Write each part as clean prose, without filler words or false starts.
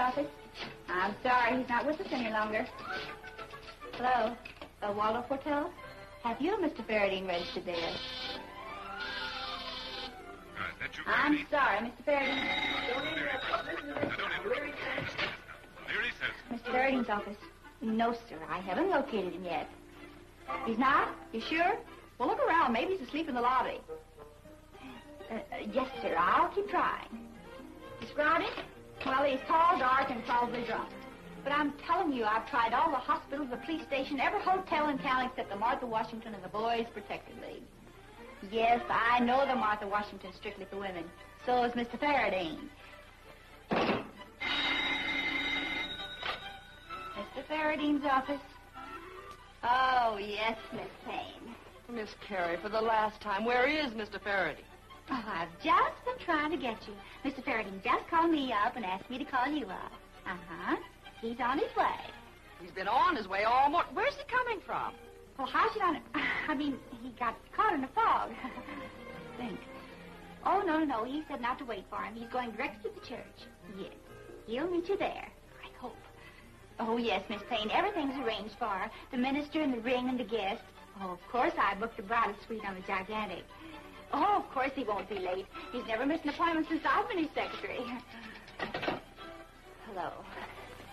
office. I'm sorry, he's not with us any longer. Hello, Waldorf Hotel? Have you, Mr. Farradene, registered there? That's you, I'm sorry, Mr. Farradene. Mr. Farradene's office. No, sir, I haven't located him yet. He's not? You sure? Well, look around. Maybe he's asleep in the lobby. Yes, sir, I'll keep trying. Describe it? Well, he's tall, dark, and probably drunk. But I'm telling you, I've tried all the hospitals, the police station, every hotel in town except the Martha Washington and the Boys Protected League. Yes, I know the Martha Washington's strictly for women. So is Mr. Farradene. Mr. Farradene's office? Oh, yes, Miss Payne. Miss Carey, for the last time, where is Mr. Farradene? Oh, I've just been trying to get you. Mr. Farradene just called me up and asked me to call you up. Uh-huh. He's on his way. He's been on his way all morning. Where's he coming from? Well, how should I mean, he got caught in the fog. I think. Oh, no. He said not to wait for him. He's going direct to the church. Yes. He'll meet you there. I hope. Oh, yes, Miss Payne. Everything's arranged for her. The minister and the ring and the guests. Oh, of course, I booked the bridal suite on the Gigantic. Oh, of course he won't be late. He's never missed an appointment since I've been his secretary. Hello.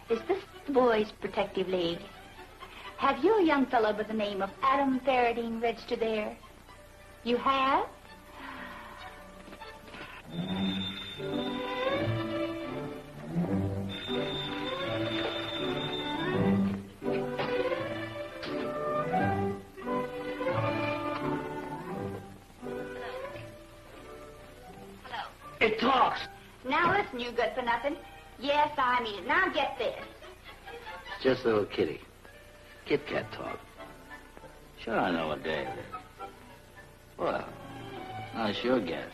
Is this the Boys Protective League? Have you a young fellow by the name of Adam Farradene registered there? You have? It talks. Now listen, you good for nothing. Yes, I mean it. Now get this. It's just a little kitty. Kit Kat talk. Sure, I know what day it is. Well, I sure guess.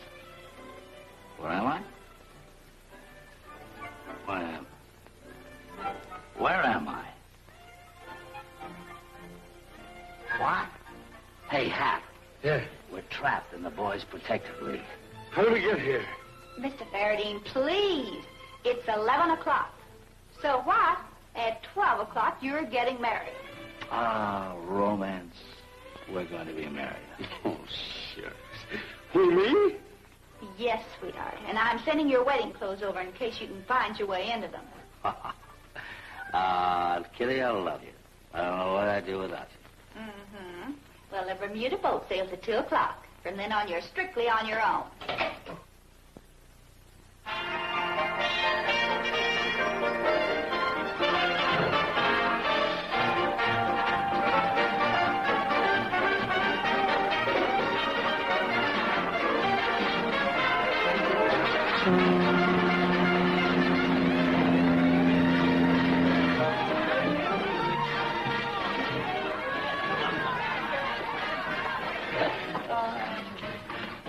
Where am I? Where am I? What? Hey, Hap. Yeah? We're trapped in the Boys Protective League. How did we get here? Mr. Farradene, please. It's 11 o'clock. So what? At 12 o'clock, you're getting married. Ah, romance. We're going to be married. Oh, shucks. Who, me? Yes, sweetheart. And I'm sending your wedding clothes over in case you can find your way into them. Kitty, I love you. I don't know what I'd do without you. Mm-hmm. Well, the Bermuda boat sails at 2 o'clock. From then on, you're strictly on your own.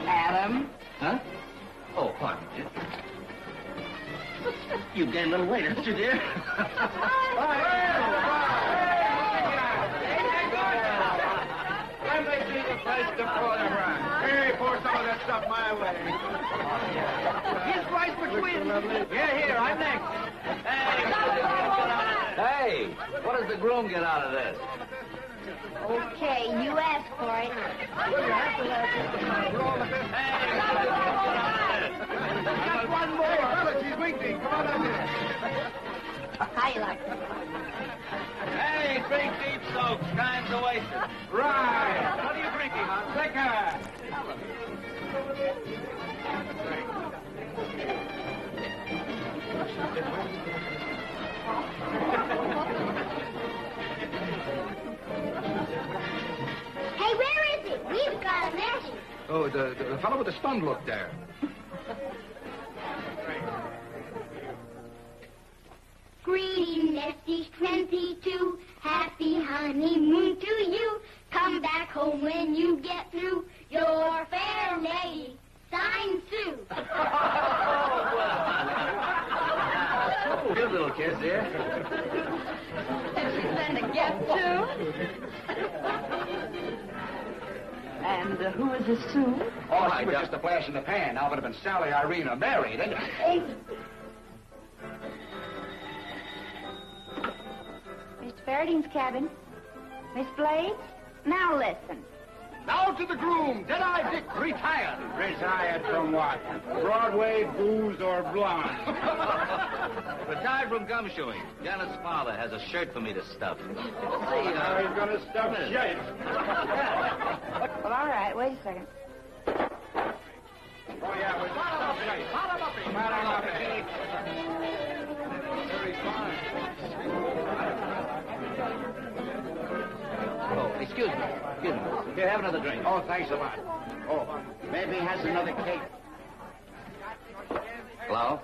Adam? Huh? Oh, pardon me. You gained a little weight, haven't you, dear? When they see the place to photograph. Hey, pour some of that stuff my way. Here's Bryce McQueen. Here, I'm next. Hey, what does the groom get out of this? Okay, you asked for it. Just one more. Hey, fellas, she's winking. Come on up here. How you like it? Hey, drink deep soaks. Time's a wasted. Right. What are you drinking, huh? Liquor. Hey, where is it? We've got a message. Oh, the fellow with the stunned look there. Greetings, SC22. Happy honeymoon to you. Come back home when you get through. Your fair lady, signed Sue. Good little kiss, dear. Did she send a gift, too? And who is this, Sue? Oh, she was just a flash in the pan. Now it would have been Sally, Irene, or Mary. Then... Farradene's cabin. Miss Blades, now listen. Now to the groom. Dead-Eye Dick, retired. Retired from what? Broadway, booze, or blonde? Retired from gumshoeing. Janet's father has a shirt for me to stuff. He's going to stuff shit. Well, all right, wait a second. Oh, yeah, we're stuff shit. Oh, excuse me. Here, have another drink. Oh, thanks a lot. Oh, maybe he has another cake. Hello?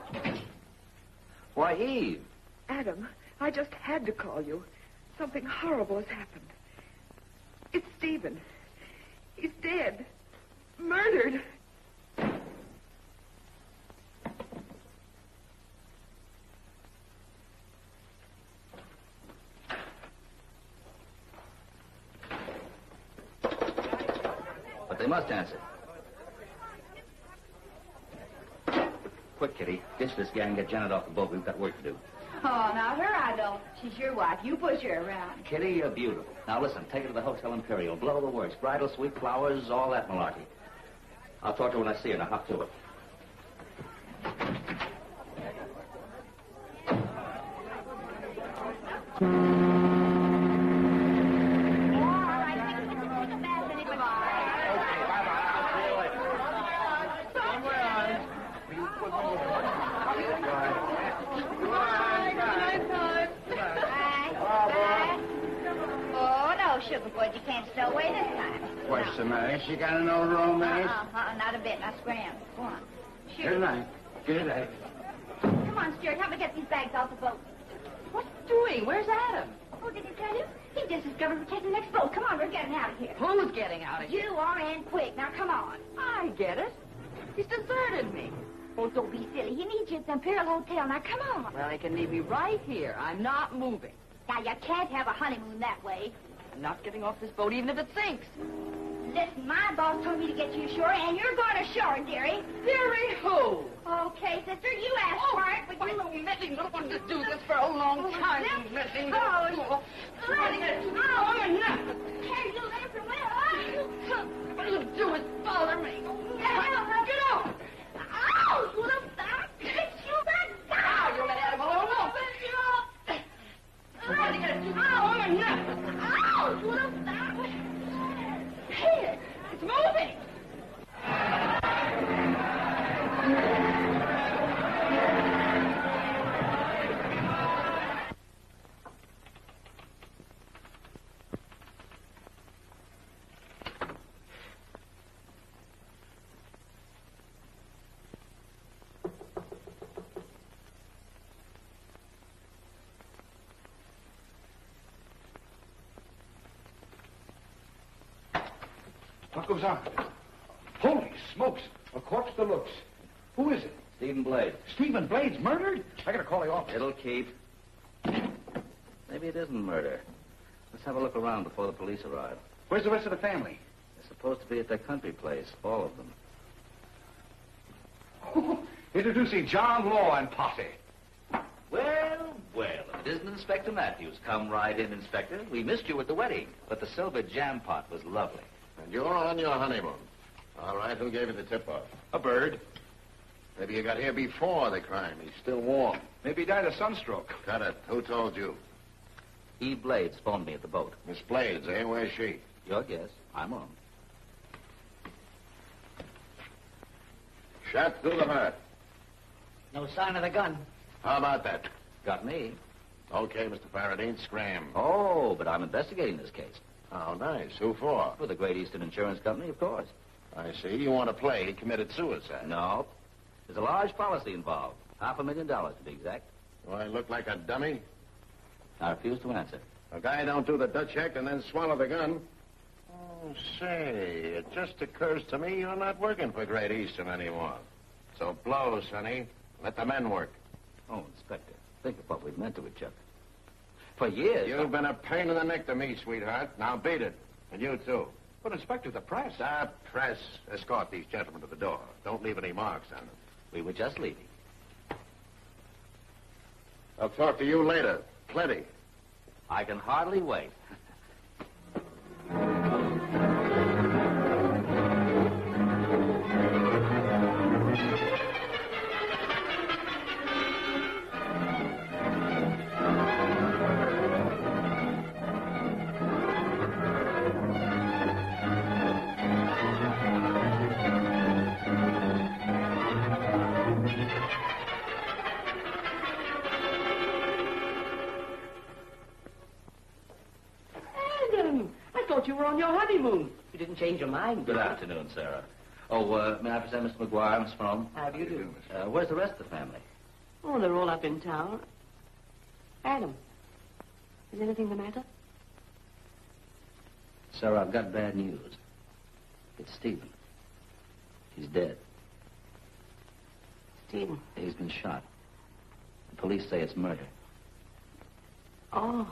Why, Eve. Adam, I just had to call you. Something horrible has happened. It's Stephen. He's dead. Murdered. But they must answer. Quick, Kitty. Ditch this gang, get Janet off the boat. We've got work to do. Oh, now her I don't. She's your wife. You push her around. Kitty, you're beautiful. Now, listen, take her to the Hotel Imperial. Blow the works. Bridal suite, flowers, all that malarkey. I'll talk to her when I see her. Now, hop to it. Sugar boy, you can't stow away this time. What's the matter? She got no romance? Not a bit. Now scram. Go on. Shoot. Good night. Good night. Come on, Stuart. Help me get these bags off the boat. What's doing? Where's Adam? Oh, did he tell you? He just discovered we're taking the next boat. Come on, we're getting out of here. Who's getting out of here? You are, and quick. Now, come on. I get it. He's deserted me. Oh, don't be silly. He needs you at the Imperial Hotel. Now, come on. Well, he can leave me right here. I'm not moving. Now, you can't have a honeymoon that way. I'm not getting off this boat even if it sinks. Listen, my boss told me to get you ashore, and you're going ashore, dearie. Dearie who? Okay, sister, you asked for it, but you... Oh, Millie, I wanted to do this for a long time, Millie. Oh, enough. Hey, you listen, What you do is bother me. Get off. Ow, you little dog. You that Now you let Adam alone. enough. Ow, you little dog. Here, it's moving. What goes on? Holy smokes! A corpse to looks. Who is it? Stephen Blades. Stephen Blades murdered? I gotta call the office. It'll keep. Maybe it isn't murder. Let's have a look around before the police arrive. Where's the rest of the family? They're supposed to be at their country place, all of them. Introducing John Lowe and posse. Well, if it isn't Inspector Matthews. Come right in, Inspector. We missed you at the wedding, but the silver jam pot was lovely. And you're on your honeymoon. All right, who gave you the tip-off? A bird. Maybe you got here before the crime. He's still warm. Maybe he died of sunstroke. Cut it. Who told you? Eve Blades phoned me at the boat. Miss Blades, eh? Where's she? Your guess. I'm on. Shot through the heart. No sign of the gun. How about that? Got me. Okay, Mr. Farradene, scram. Oh, but I'm investigating this case. Oh, nice. Who for? For the Great Eastern Insurance Company, of course. I see. You want to play. He committed suicide. No. There's a large policy involved. $500,000 to be exact. Do I look like a dummy? I refuse to answer. A guy don't do the Dutch act and then swallow the gun. Oh, say, it just occurs to me you're not working for Great Eastern anymore. So blow, Sonny. Let the men work. Oh, Inspector, think of what we've meant to each other. For years... You've been a pain in the neck to me, sweetheart. Now beat it. And you, too. But, Inspector, the press. The press. Escort these gentlemen to the door. Don't leave any marks on them. We were just leaving. I'll talk to you later. Plenty. I can hardly wait. You were on your honeymoon. You didn't change your mind. Good afternoon, Sarah. Oh, may I present Mr. McGuire, Miss From? How do you do? Where's the rest of the family? Oh, they're all up in town. Adam, is anything the matter? Sarah, I've got bad news. It's Stephen. He's dead. Stephen? He's been shot. The police say it's murder. Oh.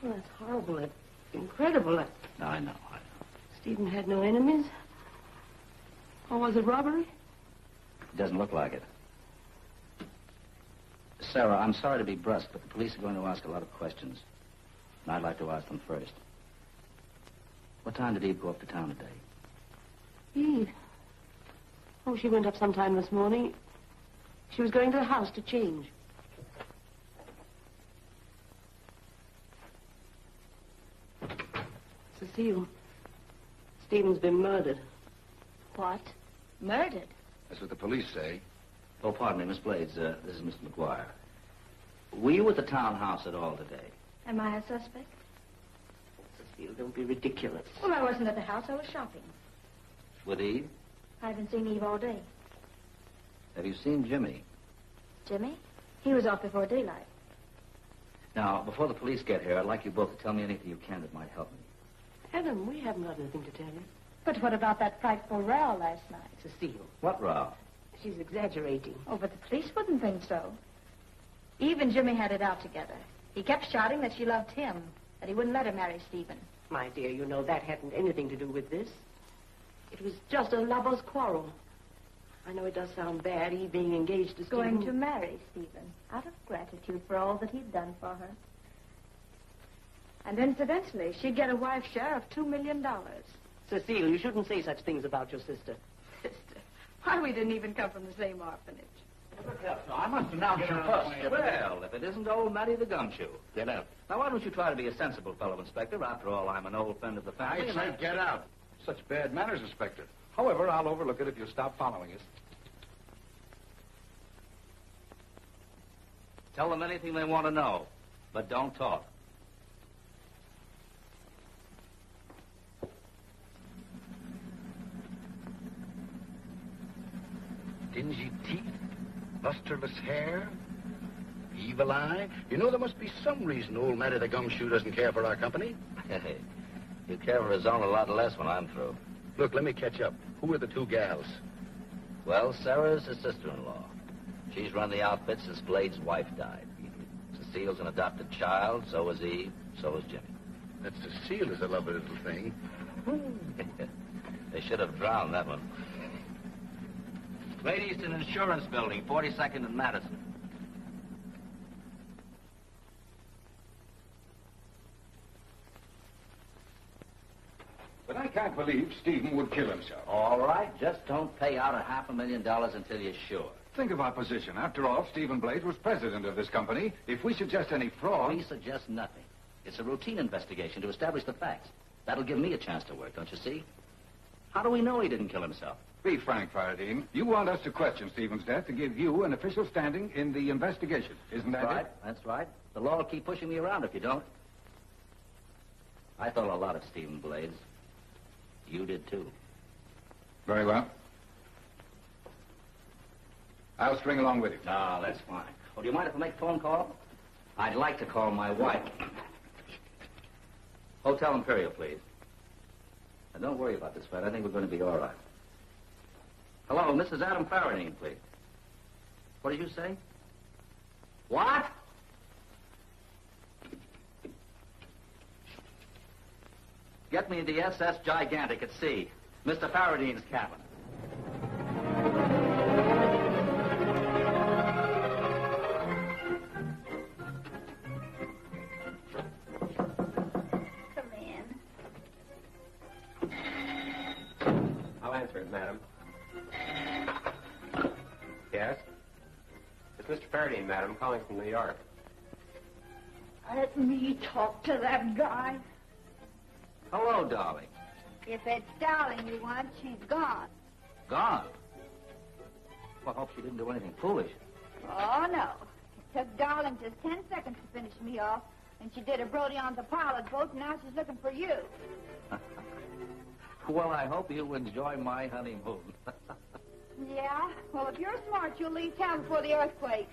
Well, that's horrible. That's incredible. I know. Stephen had no enemies? Or was it robbery? It doesn't look like it. Sarah, I'm sorry to be brusque, but the police are going to ask a lot of questions. And I'd like to ask them first. What time did Eve go up to town today? Eve? Oh, she went up sometime this morning. She was going to the house to change. Cecile, Stephen's been murdered. What? Murdered? That's what the police say. Oh, pardon me, Miss Blades. This is Mr. McGuire. Were you at the townhouse at all today? Am I a suspect? Cecile, don't be ridiculous. Well, I wasn't at the house. I was shopping. With Eve? I haven't seen Eve all day. Have you seen Jimmy? Jimmy? He was off before daylight. Now, before the police get here, I'd like you both to tell me anything you can that might help me. Adam, we haven't got anything to tell you. But what about that frightful row last night? Cecile. What row? She's exaggerating. Oh, but the police wouldn't think so. Eve and Jimmy had it out together. He kept shouting that she loved him, that he wouldn't let her marry Stephen. My dear, you know that hadn't anything to do with this. It was just a lover's quarrel. I know it does sound bad, Eve being engaged to Stephen. Going to marry Stephen, out of gratitude for all that he'd done for her. And incidentally, she'd get a wife's share of $2 million. Cecile, you shouldn't say such things about your sister. Sister? Why, we didn't even come from the same orphanage. Look up. I must announce you first. Well, if it isn't old Matty the Gumshoe. Get out. Now, why don't you try to be a sensible fellow, Inspector? After all, I'm an old friend of the family. I said get out. Such bad manners, Inspector. However, I'll overlook it if you stop following us. Tell them anything they want to know, but don't talk. Dingy teeth, lusterless hair, evil eye. You know, there must be some reason old Matty the Gumshoe doesn't care for our company. Hey, he'll care for his own a lot less when I'm through. Look, let me catch up. Who are the two gals? Well, Sarah's his sister-in-law. She's run the outfit since Blade's wife died. Cecile's an adopted child, so is Eve, so is Jimmy. That Cecile is a lovely little thing. They should have drowned that one. Great Eastern Insurance Building, 42nd and Madison. But I can't believe Stephen would kill himself. All right, just don't pay out $500,000 until you're sure. Think of our position. After all, Stephen Blades was president of this company. If we suggest any fraud... We suggest nothing. It's a routine investigation to establish the facts. That'll give me a chance to work, don't you see? How do we know he didn't kill himself? Be frank, Farradene. You want us to question Stephen's death to give you an official standing in the investigation. Isn't that right? it? That's right. The law will keep pushing me around if you don't. I thought a lot of Stephen Blades. You did, too. Very well. I'll string along with you. No, that's fine. Oh, do you mind if I make a phone call? I'd like to call my wife. Hotel Imperial, please. Now, don't worry about this, Fred. I think we're going to be all right. Hello, Mrs. Adam Farradene, please. What did you say? What? Get me the SS Gigantic at sea. Mr. Farradene's cabin. appointment, madam. Yes? It's Mr. Farradene, madam, calling from New York. Let me talk to that guy. Hello, darling. If it's darling you want, she's gone. Gone? Well, I hope she didn't do anything foolish. Oh, no. It took darling just 10 seconds to finish me off, and she did a Brody on the pilot boat, and now she's looking for you. Well, I hope you enjoy my honeymoon. Yeah? Well, if you're smart, you'll leave town before the earthquake.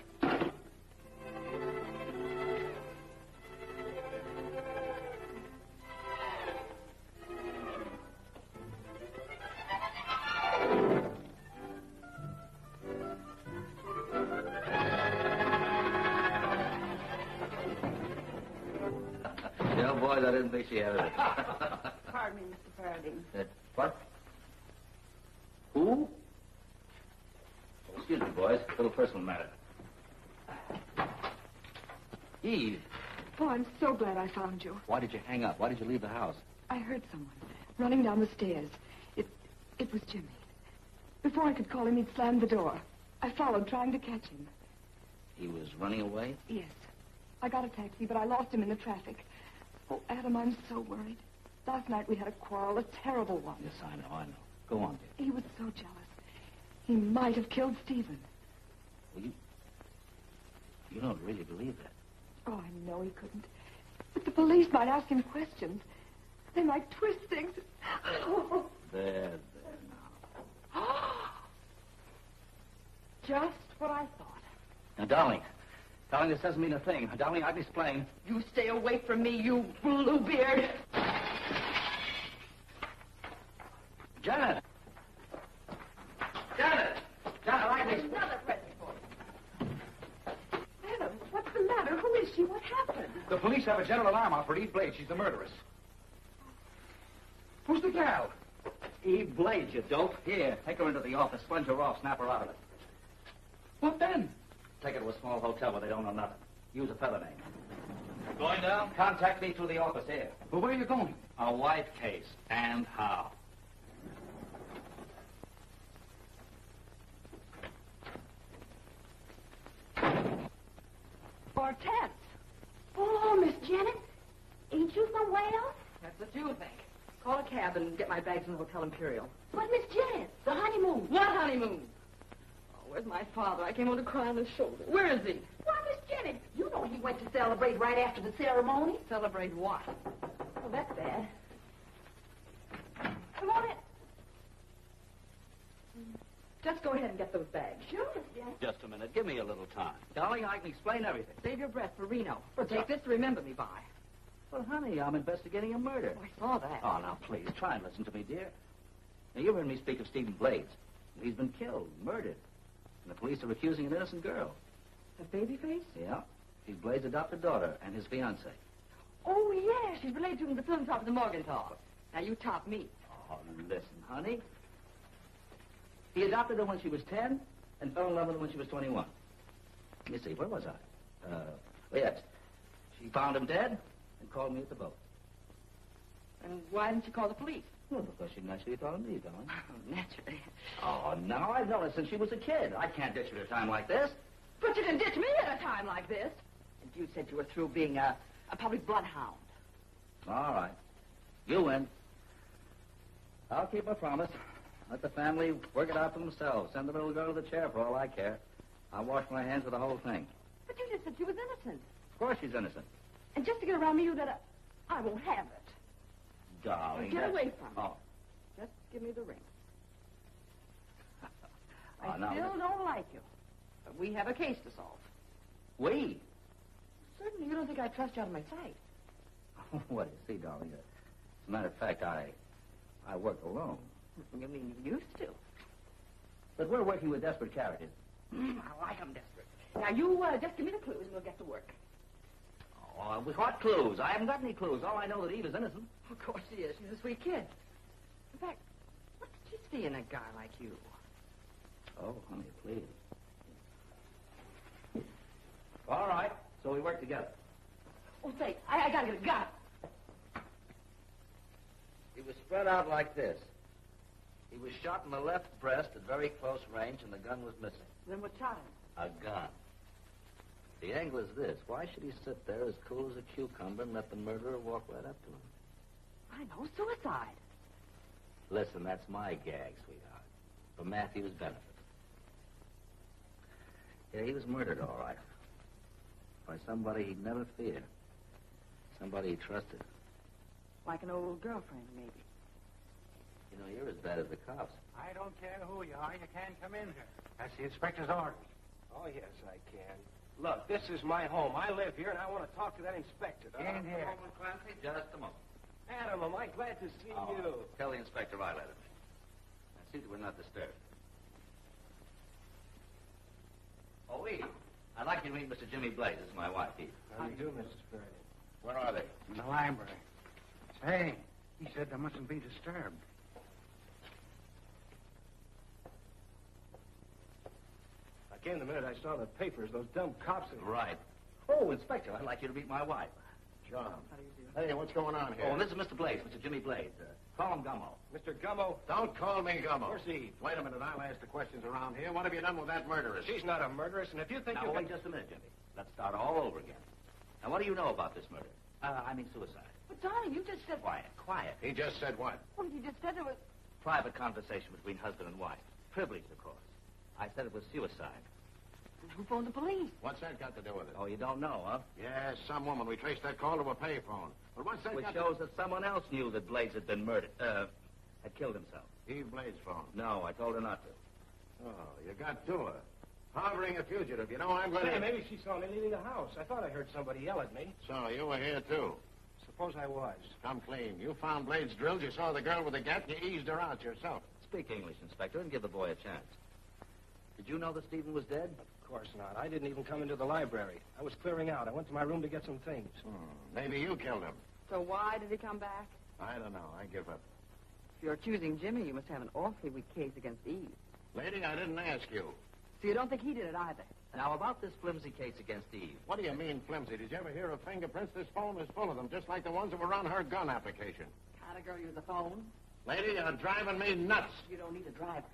Yeah, boys, I didn't think she had it. Pardon me, Mr. Farradene. What? Who? Oh, excuse me, boys. A little personal matter. Eve, Oh, I'm so glad I found you. why did you hang up? Why did you leave the house? I heard someone running down the stairs. It was Jimmy. Before I could call him, he'd slammed the door. I followed, trying to catch him. He was running away? Yes. I got a taxi, but I lost him in the traffic. Oh, Adam, I'm so worried. Last night we had a quarrel, a terrible one. Yes, I know. Go on, dear. He was so jealous. He might have killed Stephen. Well, you don't really believe that. Oh, I know he couldn't. But the police might ask him questions. They might twist things. Oh. There now. Just what I thought. Now, darling, this doesn't mean a thing. Darling, I can explain. You stay away from me, you Bluebeard. Janet! Janet, I can explain. Another present for you. Adam, what's the matter? Who is she? What happened? The police have a general alarm out for Eve Blade. She's the murderess. Who's the gal? Eve Blade, you dope. Here, take her into the office, sponge her off, snap her out of it. What then? Take her to a small hotel where they don't know nothing. Use a fella name. Going down? Contact me through the office here. Well, where are you going? A white case. And how? Hortense. Oh, Miss Janet, ain't you from Wales? That's what you think. Call a cab and get my bags in the Hotel Imperial. But, Miss Janet, the honeymoon. What honeymoon? Oh, where's my father? I came home to cry on his shoulder. Where is he? Why, Miss Janet, you know he went to celebrate right after the ceremony. Celebrate what? Oh, that's bad. Come on in. Just go ahead and get those bags. Sure, Miss Janet. Just a minute. Give me a little time. Darling, I can explain everything. Save your breath for Reno. Or take this to remember me by. Well, honey, I'm investigating a murder. Oh, I saw that. Oh, now, please, try and listen to me, dear. Now, you heard me speak of Stephen Blades. He's been killed, murdered. And the police are accusing an innocent girl. A baby face? Yeah. She's Blades' adopted daughter and his fiancée. Oh, yeah. She's related to him in the film top of the Morgenthau. Now, you top me. Oh, listen, honey. He adopted her when she was 10 and fell in love with her when she was 21. Let me see, where was I? Yes. She found him dead and called me at the boat. And why didn't you call the police? Well, because she naturally thought of me, darling. Oh, naturally. Oh, now I've known her since she was a kid. I can't ditch her at a time like this. But you didn't ditch me at a time like this. And you said you were through being a public bloodhound. All right. You win. I'll keep my promise. Let the family work it out for themselves. Send the little girl to the chair for all I care. I'll wash my hands of the whole thing. But you just said she was innocent. Of course she's innocent. And just to get around me, you said, I won't have it. Darling. Get away from me. Oh. Just give me the ring. Oh, I now, still don't like you. But we have a case to solve. We? Certainly, you don't think I trust you out of my sight. Well, you see, darling, as a matter of fact, I work alone. You mean you used to? But we're working with desperate characters. I like them desperate. Now, you just give me the clues and we'll get to work. Oh, with what clues? I haven't got any clues. All I know that Eve is innocent. Of course she is. She's a sweet kid. In fact, what did you see in a guy like you? Oh, honey, please. All right, so we work together. Oh, say, I gotta get a gun. He was spread out like this. He was shot in the left breast at very close range, and the gun was missing. Then what shot him? A gun. The angle is this. Why should he sit there as cool as a cucumber and let the murderer walk right up to him? I know, suicide. Listen, that's my gag, sweetheart. For Matthew's benefit. Yeah, he was murdered, all right. By somebody he'd never fear. Somebody he trusted. Like an old girlfriend, maybe. You know, you're as bad as the cops. I don't care who you are. You can't come in here. That's the inspector's orders. Oh, yes, I can. Look, this is my home. I live here, and I want to talk to that inspector. In here. Moment, Clancy. Just a moment. Adam, am I glad to see you? Tell the inspector I let him in. And see that we're not disturbed. Oh, Edie, I'd like you to meet Mr. Jimmy Blaze. This is my wife, Edie. How do you do, Mrs. Farradene? Where are they? In the library. Say, he said they mustn't be disturbed. I came the minute I saw the papers, those dumb cops. Right. Oh, Inspector, I'd like you to meet my wife. John. How do you do? Hey, what's going on here? Oh, and this is Mr. Blaze, Mr. Jimmy Blaze. Call him Gummo. Mr. Gummo? Don't call me Gummo. Proceed. Wait a minute. I'll ask the questions around here. What have you done with that murderess? She's not a murderess, and if you think Now, wait just a minute, Jimmy. Let's start all over again. Now, what do you know about this murder? I mean suicide. But, Donnie, you just said... Quiet, quiet. He just said what? Well, you just said there was... Private conversation between husband and wife. Privileged, of course. I said it was suicide. And who phoned the police? What's that got to do with it? Oh, you don't know, huh? Yes, some woman. We traced that call to a payphone. But what's that Which got shows that someone else knew that Blaze had been murdered. Had killed himself. Eve Blade's phone. No, I told her not to. Oh, you got to her. Harboring a fugitive. You know, I'm going Say, to... maybe she saw me leaving the house. I thought I heard somebody yell at me. So, you were here, too. Suppose I was. Come clean. You found Blade's drilled. You saw the girl with the gat, and you eased her out yourself. Speak English, Inspector, and give the boy a chance. Did you know that Stephen was dead? Of course not. I didn't even come into the library. I was clearing out. I went to my room to get some things. Maybe you killed him. So why did he come back? I don't know. I give up. If you're accusing Jimmy, you must have an awfully weak case against Eve. Lady, I didn't ask you. So you don't think he did it either? Now, about this flimsy case against Eve. What do you mean, flimsy? Did you ever hear of fingerprints? This phone is full of them, just like the ones that were on her gun application. Kind of girl use the phone. Lady, you're driving me nuts. You don't need a driver.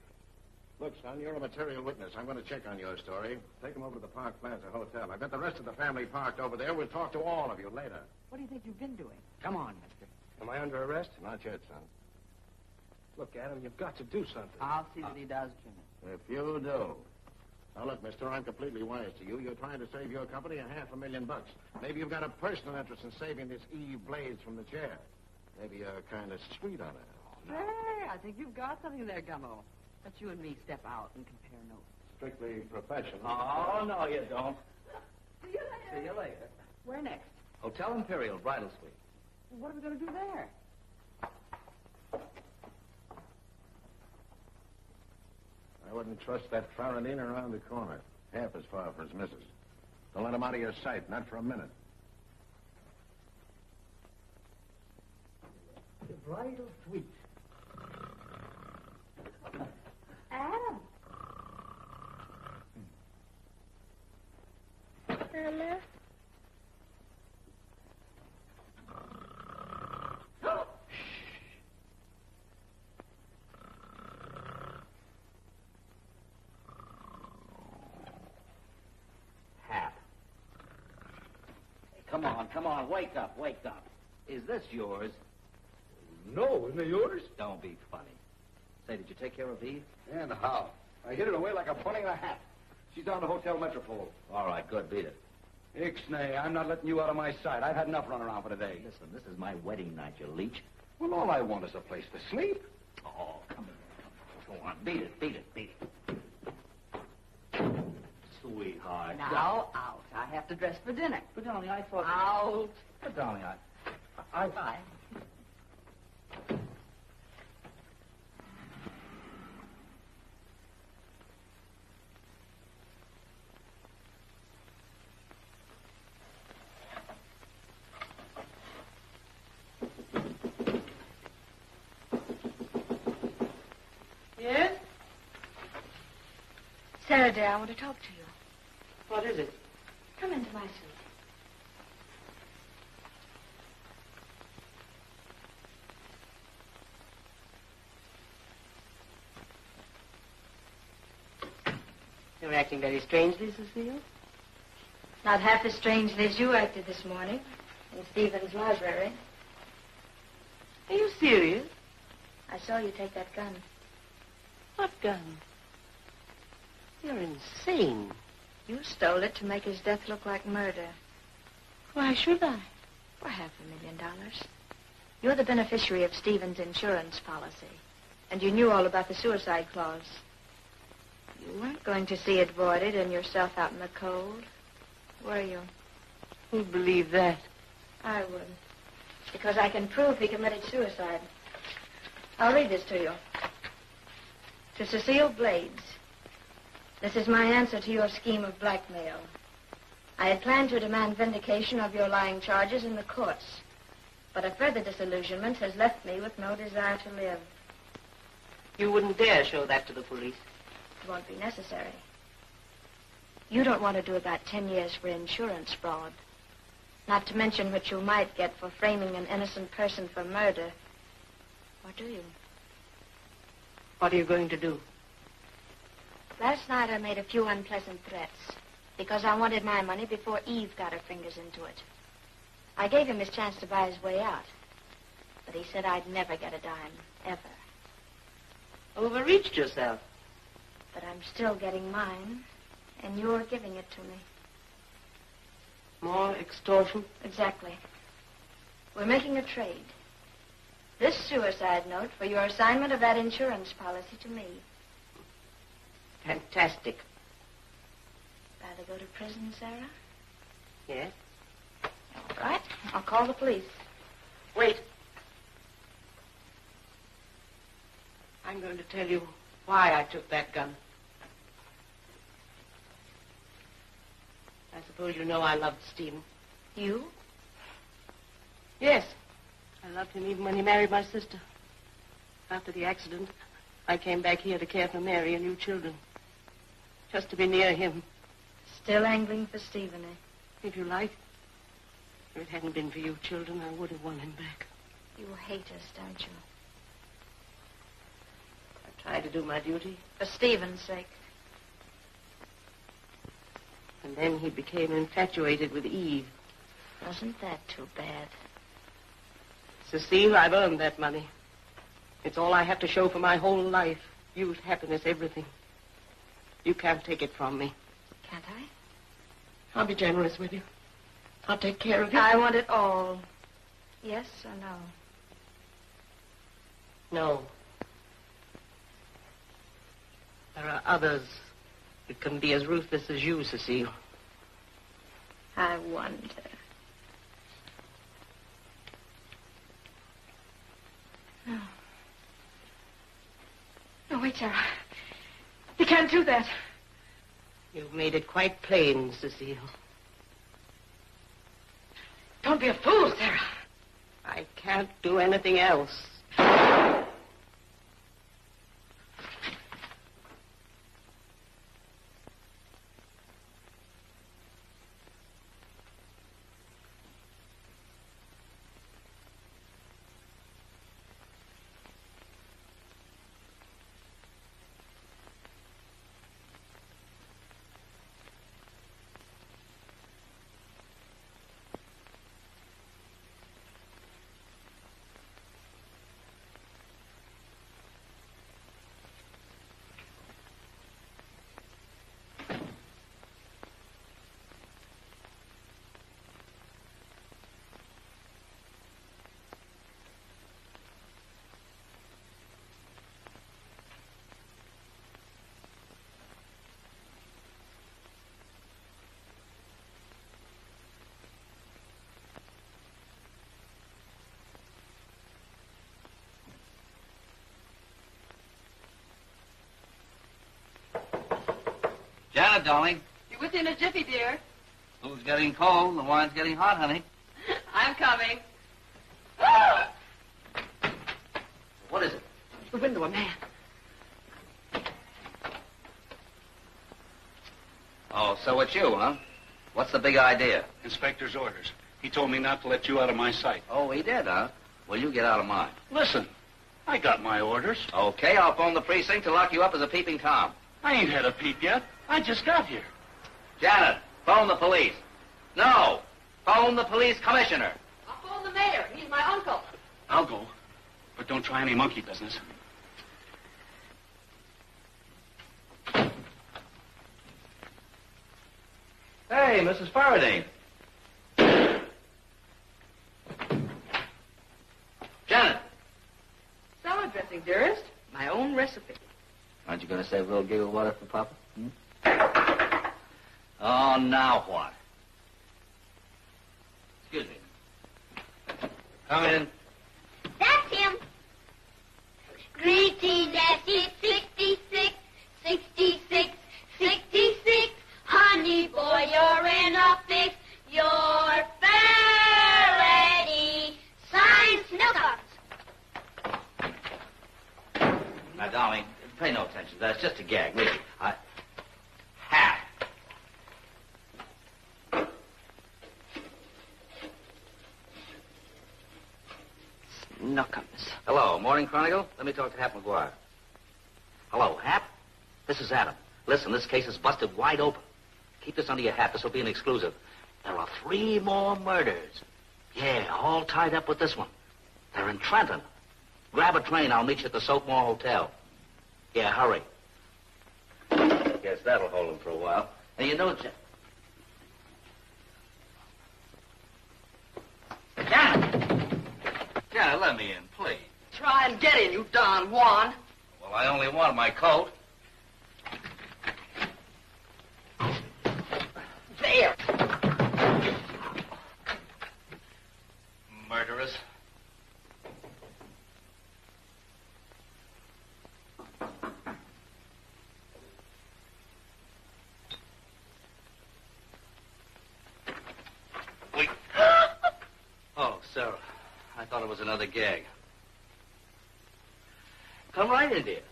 Look, son, you're a material witness. I'm going to check on your story. Take him over to the Park Plaza Hotel. I've got the rest of the family parked over there. We'll talk to all of you later. What do you think you've been doing? Come on, mister. Am I under arrest? Not yet, son. Look, Adam, you've got to do something. I'll see that he does, Jimmy. If you do. Now, look, mister, I'm completely wise to you. You're trying to save your company $500,000. Maybe you've got a personal interest in saving this Eve Blaze from the chair. Maybe you're kind of sweet on her. Hey, I think you've got something there, Gummo. Let you and me step out and compare notes. Strictly professional. Oh, no, you don't. See you later. See you later. Where next? Hotel Imperial, Bridal Suite. What are we going to do there? I wouldn't trust that Farradene around the corner. Half as far for his missus. Don't let him out of your sight, not for a minute. The bridal suite. Adam. Mama? Hap. Hey, come on, wake up. Is this yours? No, isn't it yours? Don't be funny. Say, did you take care of Eve? And how? I hid it away like a bunny in a hat. She's down to Hotel Metropole. All right, good, beat it. Ixnay, I'm not letting you out of my sight. I've had enough running around for today. Listen, this is my wedding night, you leech. Well, all I want is a place to sleep. Oh, come here. Go on, beat it. Sweetheart. Now, out. I have to dress for dinner. But, darling, I thought... Out. But, darling, Bye. Yes? Sarah, dear, I want to talk to you. What is it? Come into my suite. You're acting very strangely, Cecile. Not half as strangely as you acted this morning in Stephen's library. Are you serious? I saw you take that gun. What gun? You're insane. You stole it to make his death look like murder. Why should I? For $500,000. You're the beneficiary of Stephen's insurance policy. And you knew all about the suicide clause. You weren't going to see it voided and yourself out in the cold, were you? Who'd believe that? I would. Because I can prove he committed suicide. I'll read this to you. To Cecile Blades. This is my answer to your scheme of blackmail. I had planned to demand vindication of your lying charges in the courts. But a further disillusionment has left me with no desire to live. You wouldn't dare show that to the police. It won't be necessary. You don't want to do about 10 years for insurance fraud. Not to mention what you might get for framing an innocent person for murder. Or do you? What are you going to do? Last night I made a few unpleasant threats because I wanted my money before Eve got her fingers into it. I gave him his chance to buy his way out. But he said I'd never get a dime, ever. Overreached yourself. But I'm still getting mine, and you're giving it to me. More extortion? Exactly. We're making a trade. This suicide note for your assignment of that insurance policy to me. Fantastic. Rather go to prison, Sarah? Yes. All right. I'll call the police. Wait. I'm going to tell you why I took that gun. I suppose you know I loved Stephen. You? Yes. I loved him even when he married my sister. After the accident, I came back here to care for Mary and you children. Just to be near him. Still angling for Stephen, eh? If you like. If it hadn't been for you children, I would have won him back. You hate us, don't you? I tried to do my duty. For Stephen's sake. And then he became infatuated with Eve. Wasn't that too bad? Cecile, I've earned that money. It's all I have to show for my whole life. Youth, happiness, everything. You can't take it from me. Can't I? I'll be generous with you. I'll take care of you. I want it all. Yes or no? No. There are others who can be as ruthless as you, Cecile. I wonder. No. No, wait, Sarah. You can't do that. You've made it quite plain, Cecile. Don't be a fool, Sarah. I can't do anything else. Janet, darling. Be with you in a jiffy, dear. Food's getting cold. The wine's getting hot, honey. I'm coming. What is it? The window, a man. Oh, so it's you, huh? What's the big idea? Inspector's orders. He told me not to let you out of my sight. Oh, he did, huh? Well, you get out of mine. Listen, I got my orders. Okay, I'll phone the precinct to lock you up as a peeping Tom. I ain't had a peep yet. I just got here. Janet, phone the police. No, phone the police commissioner. I'll phone the mayor. He's my uncle. I'll go, but don't try any monkey business. Hey, Mrs. Farradene. Janet. Salad dressing, dearest. My own recipe. Aren't you going to save a little giggle water for Papa? Oh, now what? Excuse me. Come in. That's him. Greeting at 66, 66, 66. Honey boy, you're in a fix. You're Farradene. Signed Snookums. Now, darling, pay no attention to that. It's just a gag, really. Hat. Snookums. Hello, Morning Chronicle. Let me talk to Hap McGuire. Hello, Hap. This is Adam. Listen, this case is busted wide open. Keep this under your hat. This will be an exclusive. There are 3 more murders. Yeah, all tied up with this one. They're in Trenton. Grab a train. I'll meet you at the Soapmore Hotel. Yeah, hurry. Guess that'll hold him for a while. And you know, Janet, let me in, please. Try and get in, you Don Juan. Well, I only want my coat. There. Murderers. Oh, Sarah. I thought it was another gag. Come right in, dear.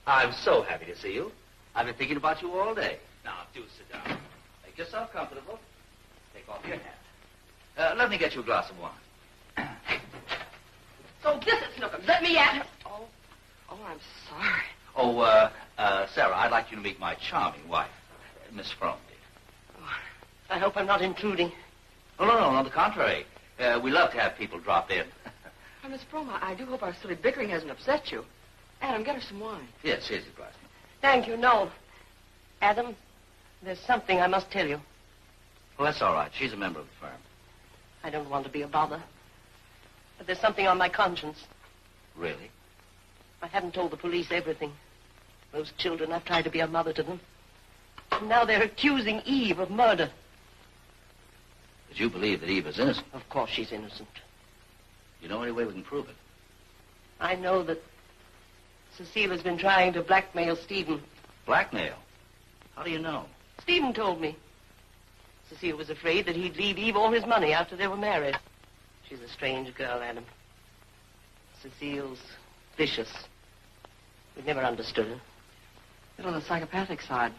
I'm so happy to see you. I've been thinking about you all day. Now, do sit down. Make yourself comfortable. Take off your hat. Let me get you a glass of wine. So this is Snookums. Let me at her. Oh, I'm sorry. Oh, Sarah, I'd like you to meet my charming wife, Miss Farradene. Oh, I hope I'm not intruding. Oh, no, on the contrary. We love to have people drop in. Miss Froma, I do hope our silly bickering hasn't upset you. Adam, get her some wine. Yes, here's your glass. Thank you, no. Adam, there's something I must tell you. Well, that's all right. She's a member of the firm. I don't want to be a bother. But there's something on my conscience. Really? I haven't told the police everything. Those children, I've tried to be a mother to them. And now they're accusing Eve of murder. But you believe that Eve is innocent? Of course she's innocent. You know any way we can prove it? I know that Cecile has been trying to blackmail Stephen. Blackmail? How do you know? Stephen told me. Cecile was afraid that he'd leave Eve all his money after they were married. She's a strange girl, Adam. Cecile's vicious. We've never understood her. Bit on the psychopathic side.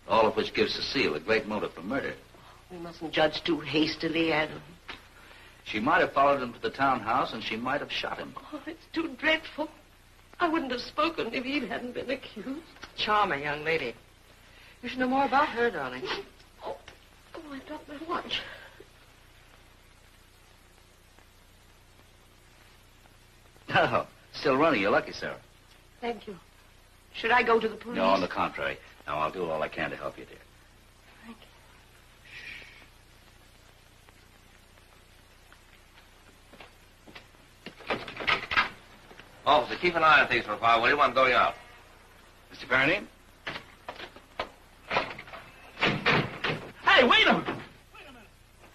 All of which gives Cecile a great motive for murder. We mustn't judge too hastily, Adam. She might have followed him to the townhouse, and she might have shot him. Oh, it's too dreadful. I wouldn't have spoken if Eve hadn't been accused. Charming young lady. You should know more about her, darling. Oh, I dropped my watch. Oh, still running. You're lucky, Sarah. Thank you. Should I go to the police? No, on the contrary. Now, I'll do all I can to help you, dear. Thank you. Officer, keep an eye on things for a while, will you? I'm going out. Mr. Farradene? Hey, wait a minute!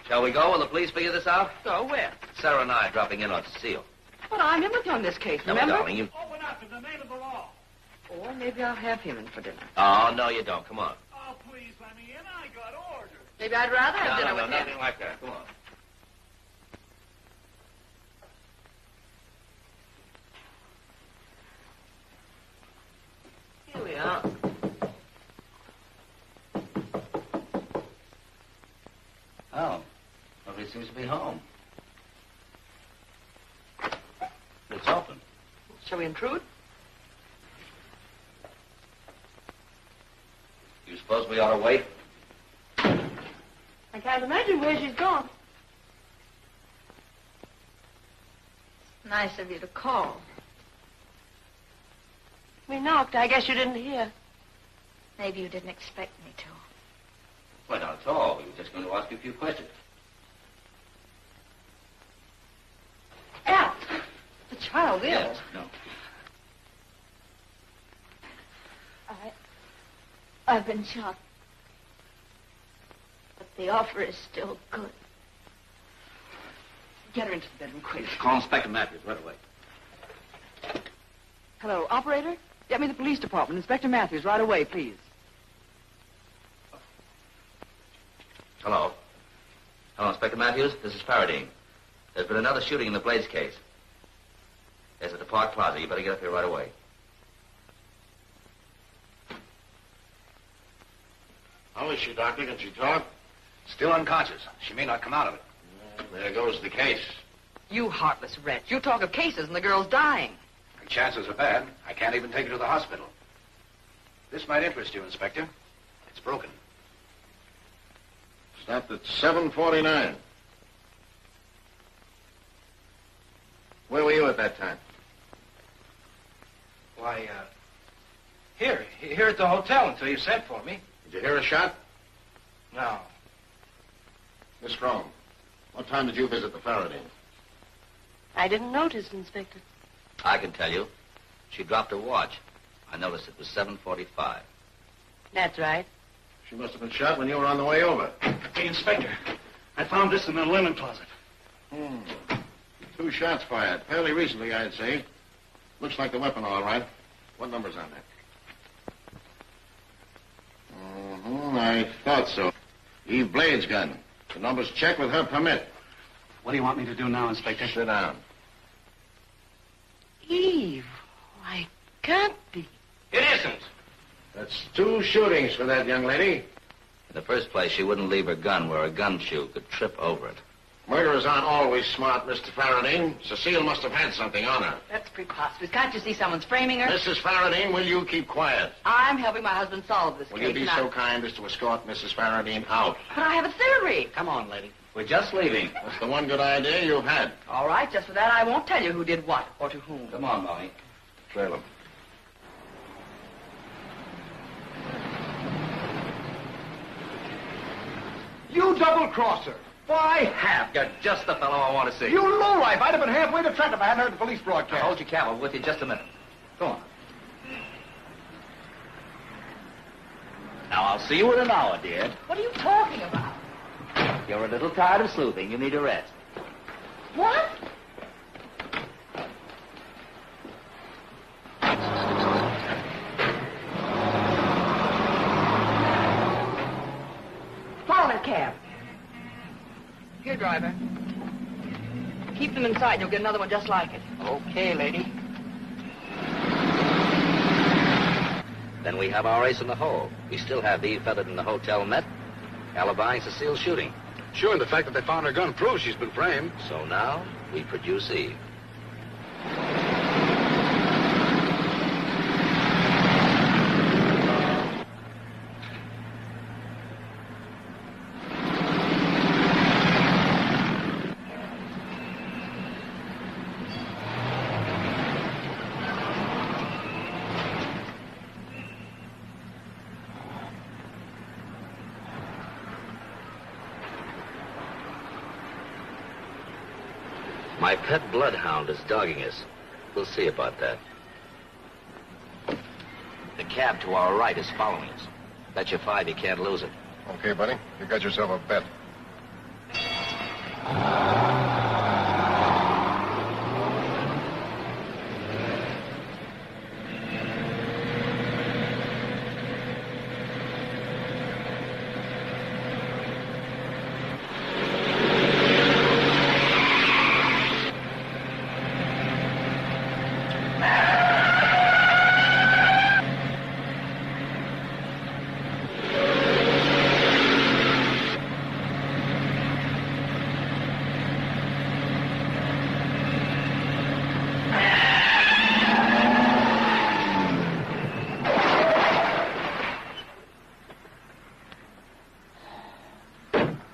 Shall we go? Will the police figure this out? Go where? Sarah and I are dropping in on Cecile. But I'm in with you on this case, No, remember? darling, you... Open up in the name of the law. Or maybe I'll have him in for dinner. Oh, no, you don't. Come on. Oh, please let me in. I got orders. Maybe I'd rather have dinner No, with him. nothing like that. Come on. Here we are. Oh, nobody seems to be home. It's open. Shall we intrude? You Suppose we ought to wait? I can't imagine where she's gone. Nice of you to call. We knocked. I guess you didn't hear. Maybe you didn't expect me to. Well, not at all. We were just going to ask you a few questions. Al, the child ill. Yes, no. I've been shot. But the offer is still good. Get her into the bedroom, quick. Call Inspector Matthews right away. Hello, operator? Get me the police department. Inspector Matthews, right away, please. Hello. Hello, Inspector Matthews. This is Farradene. There's been another shooting in the Blades case. Yes, at the Park Plaza. You better get up here right away. How is she, Doctor? Can she talk? Still unconscious. She may not come out of it. There goes the case. You heartless wretch. You talk of cases and the girl's dying. The chances are bad. I can't even take her to the hospital. This might interest you, Inspector. It's broken. Stopped at 7:49. Where were you at that time? Why, here at the hotel until you sent for me. Did you hear a shot? No. Miss Rome, what time did you visit the Farradene? I didn't notice, Inspector. I can tell you. She dropped her watch. I noticed it was 7:45. That's right. She must have been shot when you were on the way over. Hey, Inspector. I found this in the linen closet. 2 shots fired. Fairly recently, I'd say. Looks like the weapon, all right. What number's on that? I thought so. Eve Blade's gun. The number's checked with her permit. What do you want me to do now, Inspector? Sit down. Eve. Why, can't be. It isn't. That's 2 shootings for that young lady. In the first place, she wouldn't leave her gun where a gumshoe could trip over it. Murderers aren't always smart, Mr. Farradene. Cecile must have had something on her. That's preposterous. Can't you see someone's framing her? Mrs. Farradene, will you keep quiet? I'm helping my husband solve this Will case. you be so kind as to escort Mrs. Farradene out? But I have a theory. Come on, lady. We're just leaving. That's the one good idea you've had. All right, just for that, I won't tell you who did what or to whom. Come on, Molly. Trail him. You double-crosser. Why, half. You're just the fellow I want to see. You lowlife. I'd have been halfway to Trenton if I hadn't heard the police broadcast. Now, hold your cab. I'll be with you just a minute. Go on. Now, I'll see you in an hour, dear. What are you talking about? You're a little tired of sleuthing. You need a rest. What? Follow that cab. Here, driver. Keep them inside and you'll get another one just like it. Okay, lady. Then we have our ace in the hole. We still have Eve Feathered in the hotel Met, alibying Cecile's shooting. Sure, and the fact that they found her gun proves she's been framed. So now, we produce Eve. My pet bloodhound is dogging us. We'll see about that. The cab to our right is following us. Bet you 5 you can't lose it. Okay, buddy. You got yourself a bet.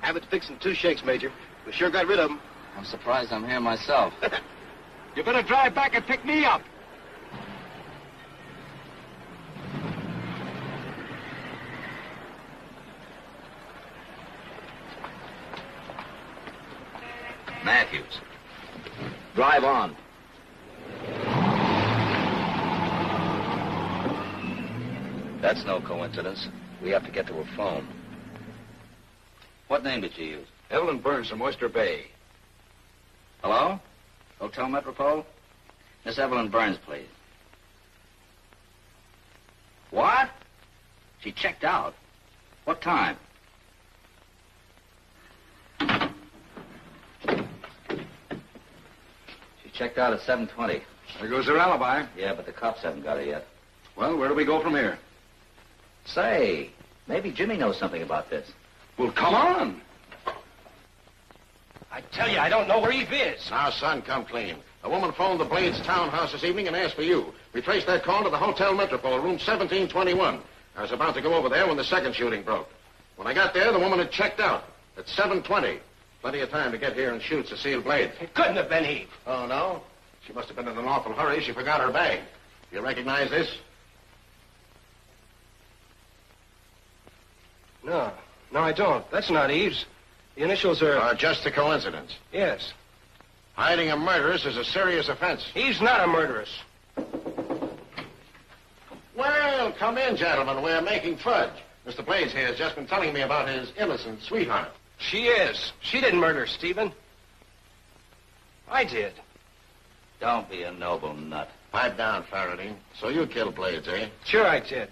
Have it fixed in 2 shakes, Major. We sure got rid of them. I'm surprised I'm here myself. You better drive back and pick me up. Matthews. Drive on. That's no coincidence. We have to get to a phone. What name did you use? Evelyn Burns from Oyster Bay. Hello? Hotel Metropole? Miss Evelyn Burns, please. What? She checked out. What time? She checked out at 7:20. There goes her alibi. Yeah, but the cops haven't got her yet. Well, where do we go from here? Say, maybe Jimmy knows something about this. Well, come on. I tell you, I don't know where Eve is. Now, son, come clean. A woman phoned the Blades townhouse this evening and asked for you. We traced that call to the Hotel Metropole, room 1721. I was about to go over there when the second shooting broke. When I got there, the woman had checked out at 7:20. Plenty of time to get here and shoot Cecile Blades. It couldn't have been Eve. Oh, no? She must have been in an awful hurry. She forgot her bag. You recognize this? No, I don't. That's not Eve's. The initials are... Just a coincidence. Yes. Hiding a murderess is a serious offense. Eve's not a murderess. Well, come in, gentlemen. We're making fudge. Mr. Blades here has just been telling me about his innocent sweetheart. She is. She didn't murder Stephen. I did. Don't be a noble nut. Pipe down, Farradene. So you killed Blades, eh? Sure I did.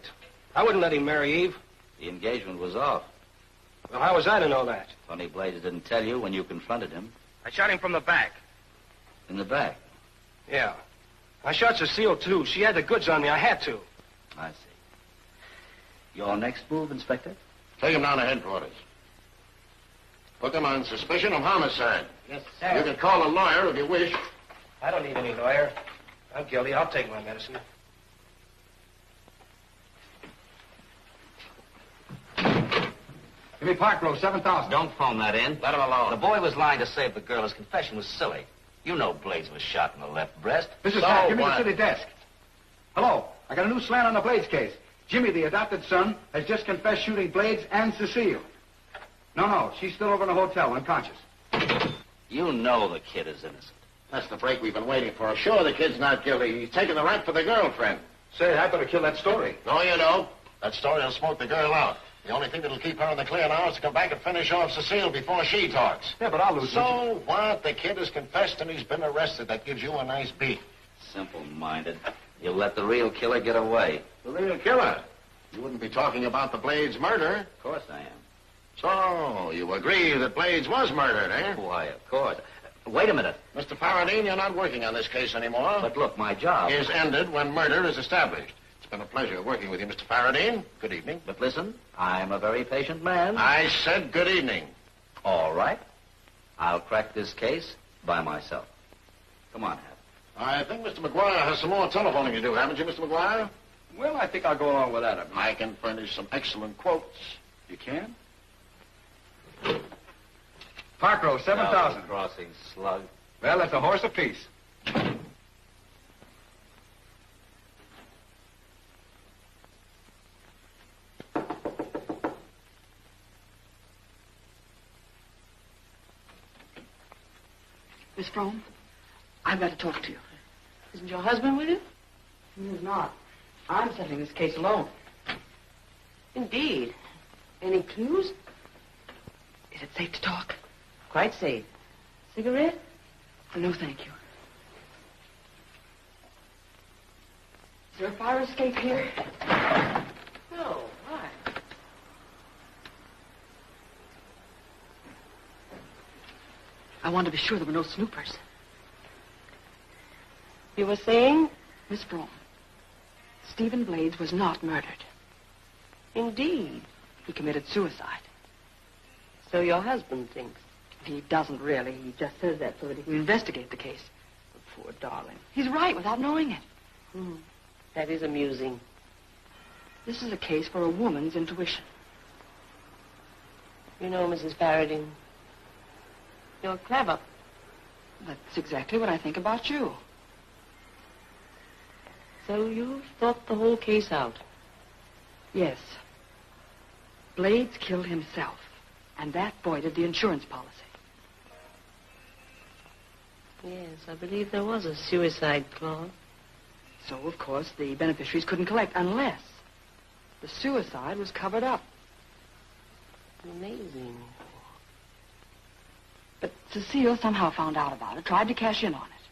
I wouldn't let him marry Eve. The engagement was off. Well, how was I to know that? Tony Blades didn't tell you when you confronted him. I shot him from the back. In the back? Yeah. I shot Cecile, too. She had the goods on me. I had to. I see. Your next move, Inspector? Take him down to headquarters. Put them on suspicion of homicide. Yes, sir. You can call a lawyer if you wish. I don't need any lawyer. I'm guilty. I'll take my medicine. Give me Park Row, 7,000. Don't phone that in. Let him alone. The boy was lying to save the girl. His confession was silly. You know Blades was shot in the left breast. Mrs. So Pat, give me what? the city desk. Hello. I got a new slant on the Blades case. Jimmy, the adopted son, has just confessed shooting Blades and Cecile. No, she's still over in the hotel, unconscious. You know the kid is innocent. That's the break we've been waiting for. Sure, the kid's not guilty. He's taking the rap for the girlfriend. Say, I better kill that story. No, you don't. That story will smoke the girl out. The only thing that'll keep her in the clear now is to come back and finish off Cecile before she talks. Yeah, but I'll lose. So what? The kid has confessed and he's been arrested. That gives you a nice beat. Simple-minded. You'll let the real killer get away. The real killer? You wouldn't be talking about the Blades murder. Of course I am. So, you agree that Blades was murdered, eh? Why, of course. Wait a minute. Mr. Farradene, you're not working on this case anymore. But look, my job... is ended when murder is established. It's been a pleasure working with you, Mr. Farradene. Good evening. But listen, I'm a very patient man. I said good evening. All right. I'll crack this case by myself. Come on, Hap. I think Mr. McGuire has some more telephoning to do, haven't you, Mr. McGuire? Well, I think I'll go along with that. I can furnish some excellent quotes. You can? Park Row, 7,000. Crossing slug. Well, that's a horse apiece. Miss Frome, I've got to talk to you. Isn't your husband with you? He's not. I'm settling this case alone. Indeed. Any clues? Is it safe to talk? Quite safe. Cigarette? No, thank you. Is there a fire escape here? No. Why? I wanted to be sure there were no snoopers. You were saying? Miss Frome, Stephen Blades was not murdered. Indeed. He committed suicide. So your husband thinks. He doesn't really. He just says that so that he can investigate the case. The poor darling. He's right without knowing it. That is amusing. This is a case for a woman's intuition. You know, Mrs. Farradene, you're clever. That's exactly what I think about you. So you've thought the whole case out? Yes. Blades killed himself, and that voided the insurance policy. Yes, I believe there was a suicide clause. So, of course, the beneficiaries couldn't collect unless the suicide was covered up. Amazing. But Cecile somehow found out about it, tried to cash in on it,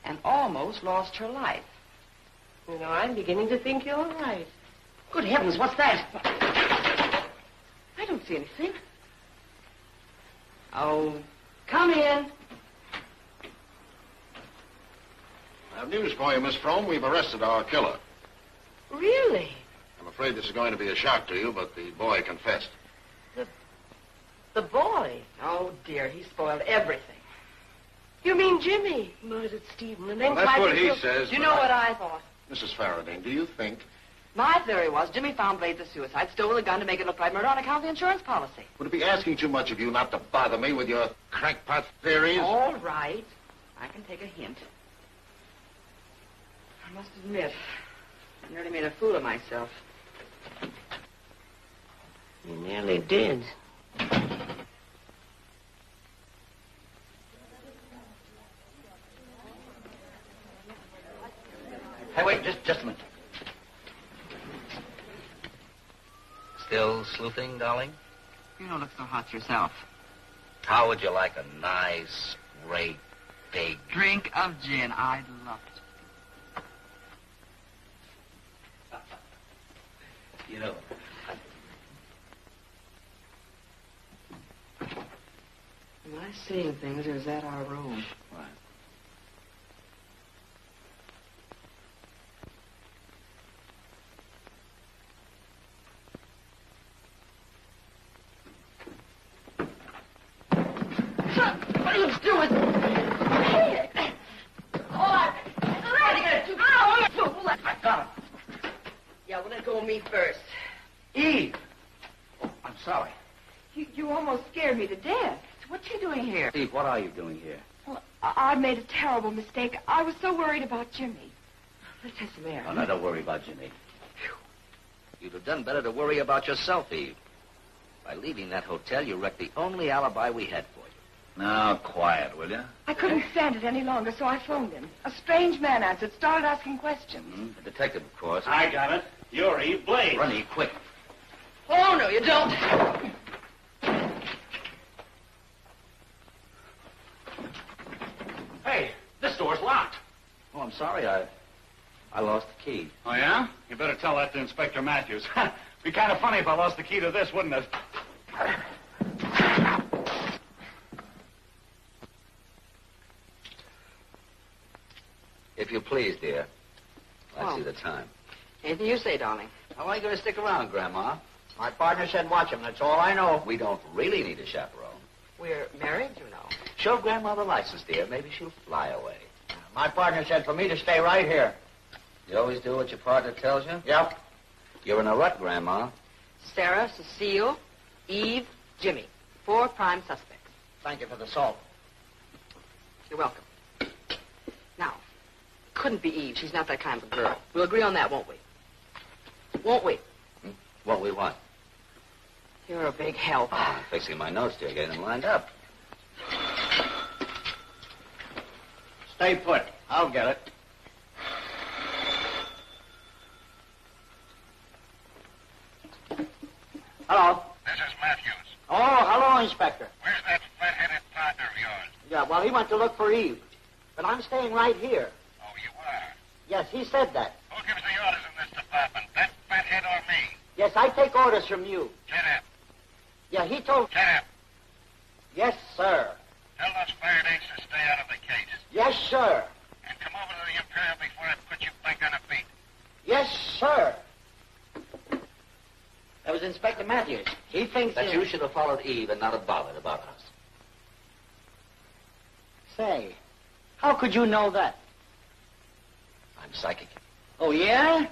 and almost lost her life. You know, I'm beginning to think you're right. Good heavens, what's that? I don't see anything. Oh, come in. I have news for you, Miss Frome. We've arrested our killer. Really? I'm afraid this is going to be a shock to you, but the boy confessed. The boy? Oh, dear, he spoiled everything. You mean Jimmy murdered Stephen and then Well, that's tried what to he kill... says. You but know what I thought? Mrs. Farradene, do you think... My theory was Jimmy found Blades a suicide, stole the gun to make it look like murder on account of the insurance policy. Would it be asking too much of you not to bother me with your crackpot theories? All right. I can take a hint. I must admit, I nearly made a fool of myself. You nearly did. Hey, wait, just a minute. Still sleuthing, darling? You don't look so hot yourself. How would you like a nice, great, big... Drink of gin. I'd love it. You know... Am I seeing things, or is that our room? Right. What are you doing? I got him. Yeah, well, let go of me first. Eve! Oh, I'm sorry. You almost scared me to death. What you doing here? Eve, what are you doing here? Well, I made a terrible mistake. I was so worried about Jimmy. Let's have some air. Oh, no, don't worry about Jimmy. You'd have done better to worry about yourself, Eve. By leaving that hotel, you wrecked the only alibi we had for you. Now, quiet, will you? I couldn't stand it any longer, so I phoned him. A strange man answered, started asking questions. A detective, of course. I got it. You're Eve Blades. Run, Eve, quick. Oh, no, you don't. Hey, this door's locked. Oh, I'm sorry. I lost the key. Oh, yeah? You better tell that to Inspector Matthews. Be kind of funny if I lost the key to this, wouldn't it? If you please, dear. Let's see the time. Anything you say, darling. How are you going to stick around, Grandma? My partner said watch him. That's all I know. We don't really need a chaperone. We're married, you know. Show Grandma the license, dear. Maybe she'll fly away. My partner said for me to stay right here. You always do what your partner tells you? Yep. You're in a rut, Grandma. Sarah, Cecile, Eve, Jimmy. 4 prime suspects. Thank you for the salt. You're welcome. Now, couldn't be Eve. She's not that kind of a girl. We'll agree on that, won't we? Won't we? What we want? You're a big help. Oh, I'm fixing my notes, dear. Getting them lined up. Stay put. I'll get it. Hello. This is Matthews. Oh, hello, Inspector. Where's that fat-headed partner of yours? Yeah, well, he went to look for Eve. But I'm staying right here. Oh, you are? Yes, he said that. Who gives the orders in this department? That fathead or me? Yes, I take orders from you. Shut up. Yeah, he told... Shut up. Yes, sir. Tell those Farradenes to stay out of the case. Yes, sir. And come over to the Imperial before I put you back on a beat. Yes, sir. That was Inspector Matthews. He thinks That you should have followed Eve and not have bothered about us. Say, how could you know that? I'm psychic. Oh, yeah?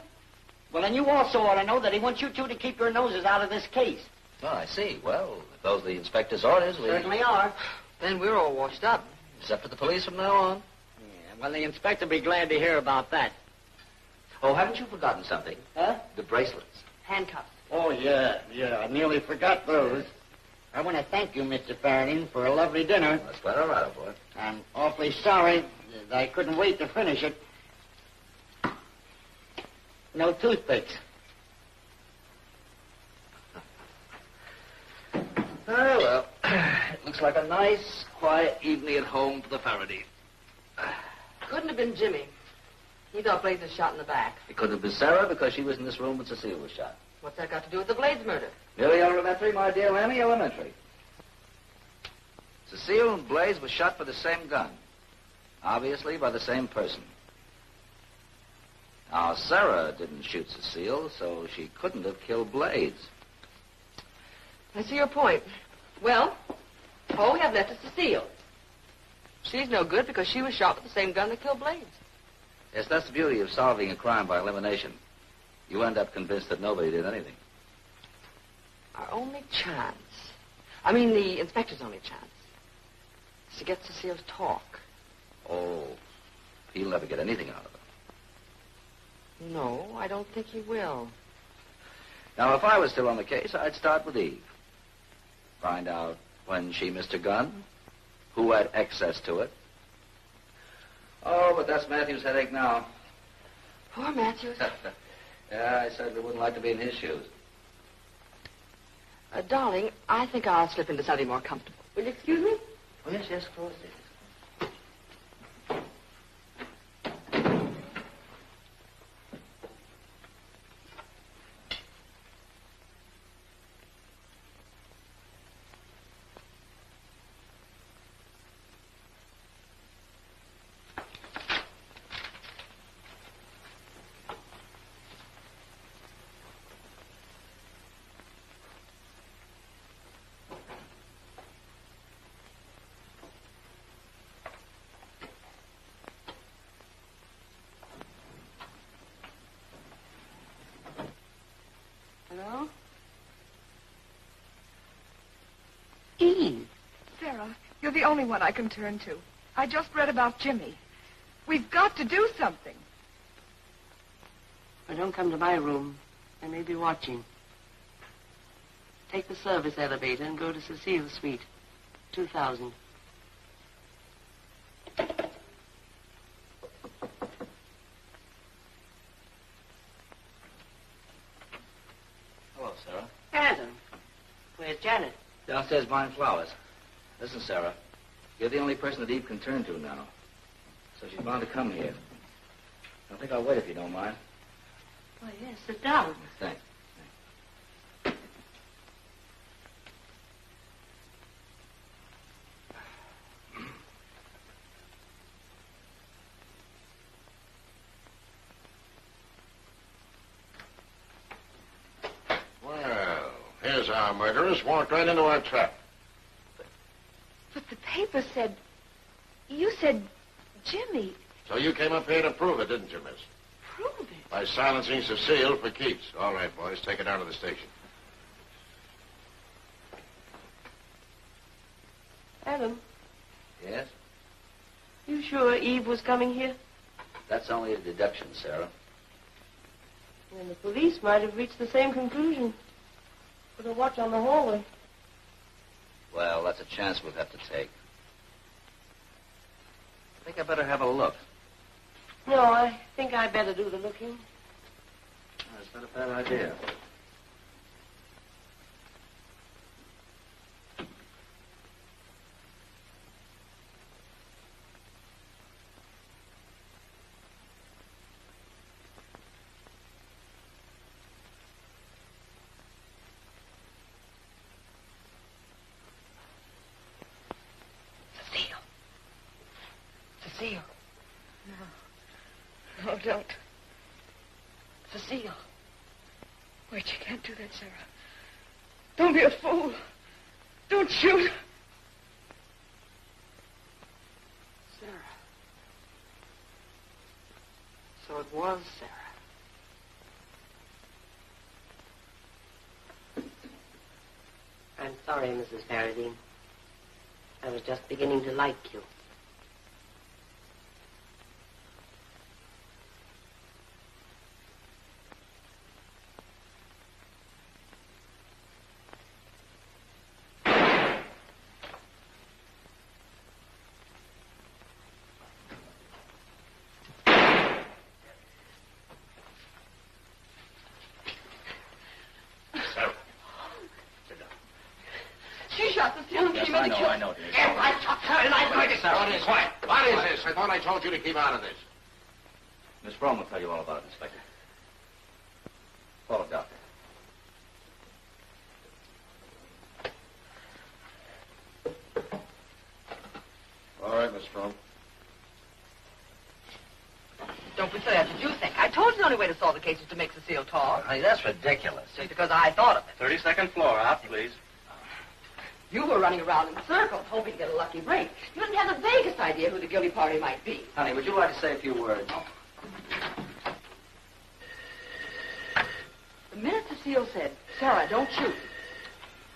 Well, then you also ought to know that he wants you two to keep your noses out of this case. Oh, I see. Well, if those are the inspector's orders, we... Certainly are. Then we're all washed up. It's up to the police from now on. Yeah, well, the inspector will be glad to hear about that. Oh, haven't you forgotten something? Huh? The bracelets. Handcuffs. Oh, yeah. I nearly forgot those. I want to thank you, Mr. Farradene, for a lovely dinner. That's quite all right, old boy. I'm awfully sorry that I couldn't wait to finish it. No toothpicks. Oh, well, it looks like a nice, quiet evening at home for the Farradene. Couldn't have been Jimmy. He thought Blades was shot in the back. It couldn't have been Sarah because she was in this room when Cecile was shot. What's that got to do with the Blades murder? Merely elementary, my dear Lanny, elementary. Cecile and Blades were shot by the same gun. Obviously by the same person. Now, Sarah didn't shoot Cecile, so she couldn't have killed Blades. I see your point. Well, all we have left is Cecile. She's no good because she was shot with the same gun that killed Blades. Yes, that's the beauty of solving a crime by elimination. You end up convinced that nobody did anything. Our only chance, I mean the inspector's only chance, is to get Cecile to talk. Oh, he'll never get anything out of her. No, I don't think he will. Now, if I was still on the case, I'd start with Eve. Find out when she missed her gun, who had access to it. Oh, but that's Matthew's headache now. Poor Matthews. Yeah, I certainly wouldn't like to be in his shoes. Darling, I think I'll slip into something more comfortable. Will you excuse me? Oh, yes, of course. Hello? Eve. Sarah, you're the only one I can turn to. I just read about Jimmy. We've got to do something. Well, don't come to my room. I may be watching. Take the service elevator and go to Cecile's suite. 2000. Hello, Sarah. Adam, where's Janet? Downstairs buying flowers. Listen, Sarah, you're the only person that Eve can turn to now. So she's bound to come here. I think I'll wait if you don't mind. Oh, yes, sit down. Thanks. Well, here's our murderess. Walked right into our trap. But the paper said... You said Jimmy. So you came up here to prove it, didn't you, miss? Prove it? By silencing Cecile for keeps. All right, boys, take her down to the station. Adam, Yes? you sure Eve was coming here? That's only a deduction, Sarah. And the police might have reached the same conclusion. Put a watch on the hallway. Well, that's a chance we'll have to take. I think I better have a look. No, I think I better do the looking. That's not a bad idea. Cecile. No, don't. Cecile. Wait, you can't do that, Sarah. Don't be a fool. Don't shoot. Sarah. So it was Sarah. Sorry, Mrs. Farradene. I was just beginning to like you. I know. Yes, I shot her and I heard it. What is quiet? What is this? I thought I told you to keep out of this. Miss Frome will tell you all about it, Inspector. Call a doctor. All right, Miss Frome. Don't be so bad. Did you think? I told you the only way to solve the case is to make Cecile talk. Honey, that's ridiculous. Just because I thought of it. 32nd floor, out, please. You were running around in circles, hoping to get a lucky break. You didn't have the vaguest idea who the guilty party might be. Honey, would you like to say a few words? The minute Cecile said, Sarah, don't shoot,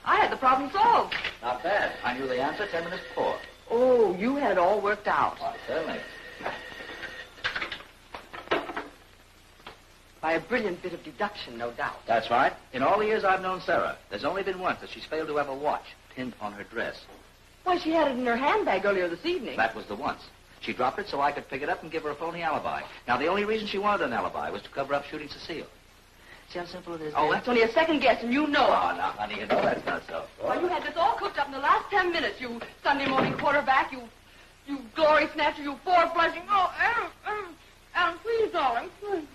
I had the problem solved. Not bad. I knew the answer 10 minutes before. Oh, you had it all worked out. Why, certainly. By a brilliant bit of deduction, no doubt. That's right. In all the years I've known Sarah, there's only been once that she's failed to have a watch pinned on her dress. Why, she had it in her handbag earlier this evening. That was the once. She dropped it so I could pick it up and give her a phony alibi. Now, the only reason she wanted an alibi was to cover up shooting Cecile. See how simple it is? Oh, that's only a second guess, and you know it. Oh, now, honey, you know that's not so. Well, you had this all cooked up in the last 10 minutes, you Sunday morning quarterback, you glory snatcher, you four-flushing. Oh, Adam, please, darling, please.